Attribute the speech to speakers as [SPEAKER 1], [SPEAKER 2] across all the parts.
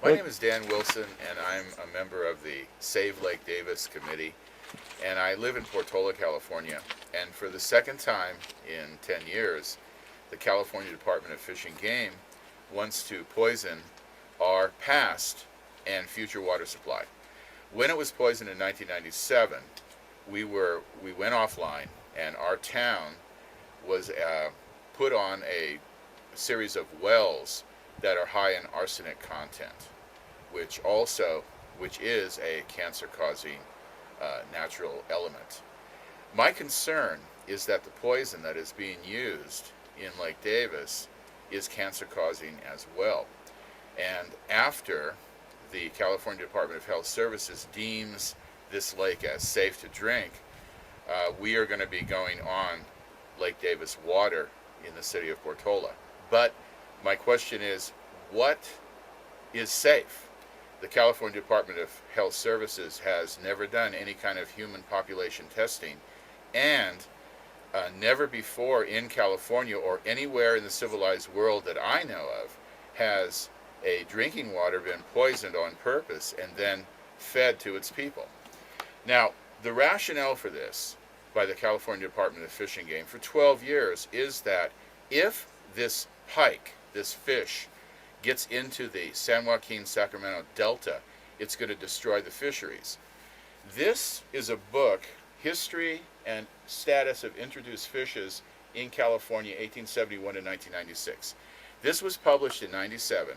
[SPEAKER 1] My name is Dan Wilson, and I'm a member of the Save Lake Davis Committee, and I live in Portola, California. And for the second time in 10 years, the California Department of Fish and Game wants to poison our past and future water supply. When it was poisoned in 1997, we went offline, and our town was put on a series of wells that are high in arsenic content, which is a cancer-causing natural element. My concern is that the poison that is being used in Lake Davis is cancer-causing as well. And after the California Department of Health Services deems this lake as safe to drink, we are going to be going on Lake Davis water in the city of Portola. But my question is, what is safe? The California Department of Health Services has never done any kind of human population testing, and never before in California or anywhere in the civilized world that I know of has a drinking water been poisoned on purpose and then fed to its people. Now, the rationale for this by the California Department of Fish and Game for 12 years is that if this pike, this fish, gets into the San Joaquin-Sacramento Delta, it's going to destroy the fisheries. This is a book, History and Status of Introduced Fishes in California, 1871 to 1996. This was published in 97,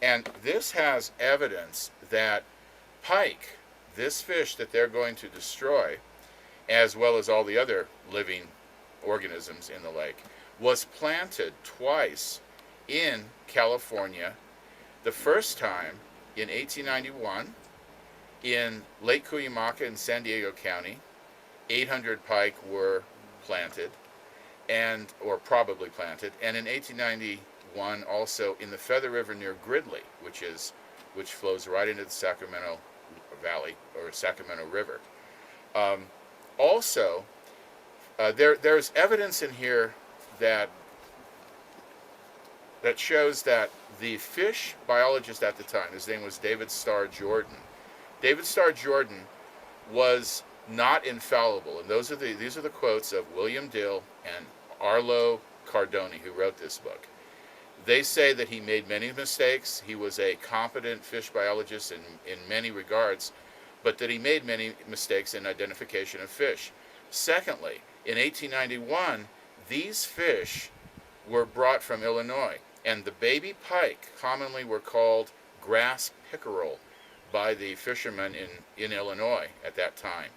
[SPEAKER 1] and this has evidence that pike, this fish that they're going to destroy, as well as all the other living organisms in the lake, was planted twice in California. The first time in 1891 in Lake Cuyamaca in San Diego County. 800 pike were planted, or probably planted, and in 1891 also in the Feather River near Gridley, which flows right into the Sacramento Valley or Sacramento River. Also, there's evidence in here that shows that the fish biologist at the time, his name was David Starr Jordan. David Starr Jordan was not infallible, and these are the quotes of William Dill and Arlo Cardoni, who wrote this book. They say that he made many mistakes. He was a competent fish biologist in many regards, but that he made many mistakes in identification of fish. Secondly, in 1891, these fish were brought from Illinois, and the baby pike commonly were called grass pickerel by the fishermen in Illinois at that time.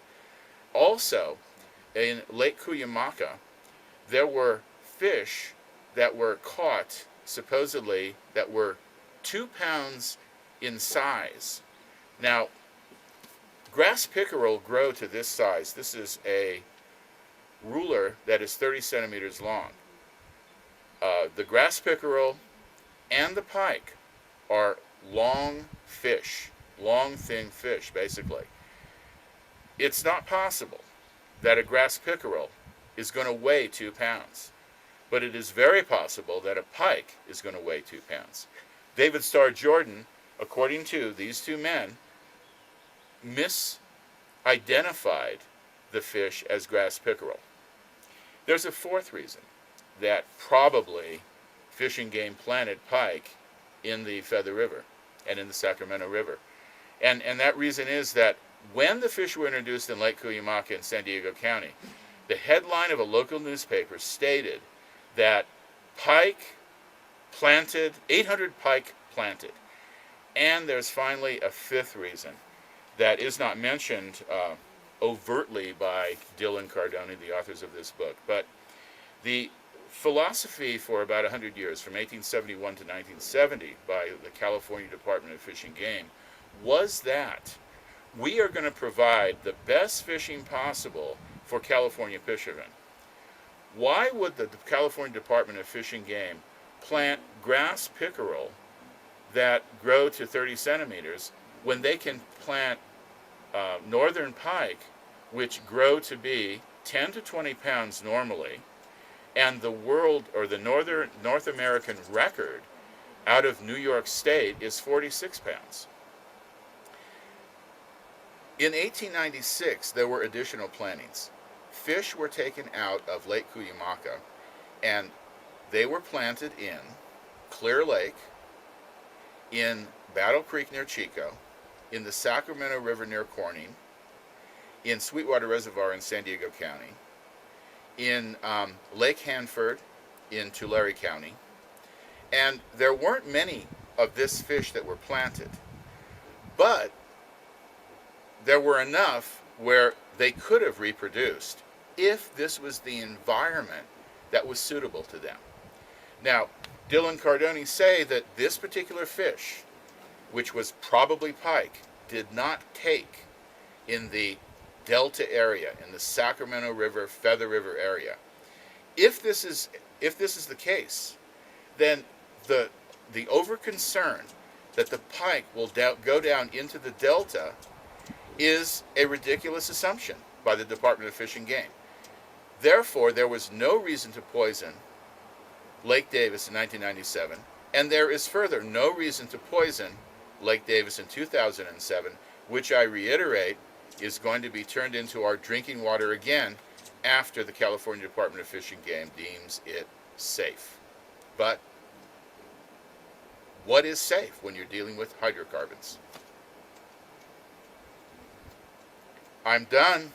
[SPEAKER 1] Also, in Lake Cuyamaca, there were fish that were caught, supposedly, that were 2 pounds in size. Now, grass pickerel grow to this size. This is a ruler that is 30 centimeters long. The grass pickerel and the pike are long fish, long, thin fish, basically. It's not possible that a grass pickerel is going to weigh 2 pounds, but it is very possible that a pike is going to weigh 2 pounds. David Starr Jordan, according to these two men, misidentified the fish as grass pickerel. There's a fourth reason that probably Fish and Game planted pike in the Feather River and in the Sacramento River. And that reason is that when the fish were introduced in Lake Cuyamaca in San Diego County, the headline of a local newspaper stated that 800 pike planted. And there's finally a fifth reason that is not mentioned overtly by Dill and Cardoni, the authors of this book. But the philosophy for about 100 years, from 1871 to 1970, by the California Department of Fish and Game, was that we are going to provide the best fishing possible for California fishermen. Why would the California Department of Fish and Game plant grass pickerel that grow to 30 centimeters when they can plant northern pike, which grow to be 10 to 20 pounds normally, and the world, or the North American record out of New York State is 46 pounds. In 1896, there were additional plantings. Fish were taken out of Lake Cuyamaca, and they were planted in Clear Lake, in Battle Creek near Chico, in the Sacramento River near Corning, in Sweetwater Reservoir in San Diego County, in Lake Hanford in Tulare County, and there weren't many of this fish that were planted, but there were enough where they could have reproduced if this was the environment that was suitable to them. Now, Dylan Cardone say that this particular fish, which was probably pike, did not take in the Delta area, in the Sacramento River, Feather River area. If this is the case, then the over concern that the pike will go down into the Delta is a ridiculous assumption by the Department of Fish and Game. Therefore, there was no reason to poison Lake Davis in 1997, and there is further no reason to poison Lake Davis in 2007, which I reiterate is going to be turned into our drinking water again after the California Department of Fish and Game deems it safe. But what is safe when you're dealing with hydrocarbons? I'm done.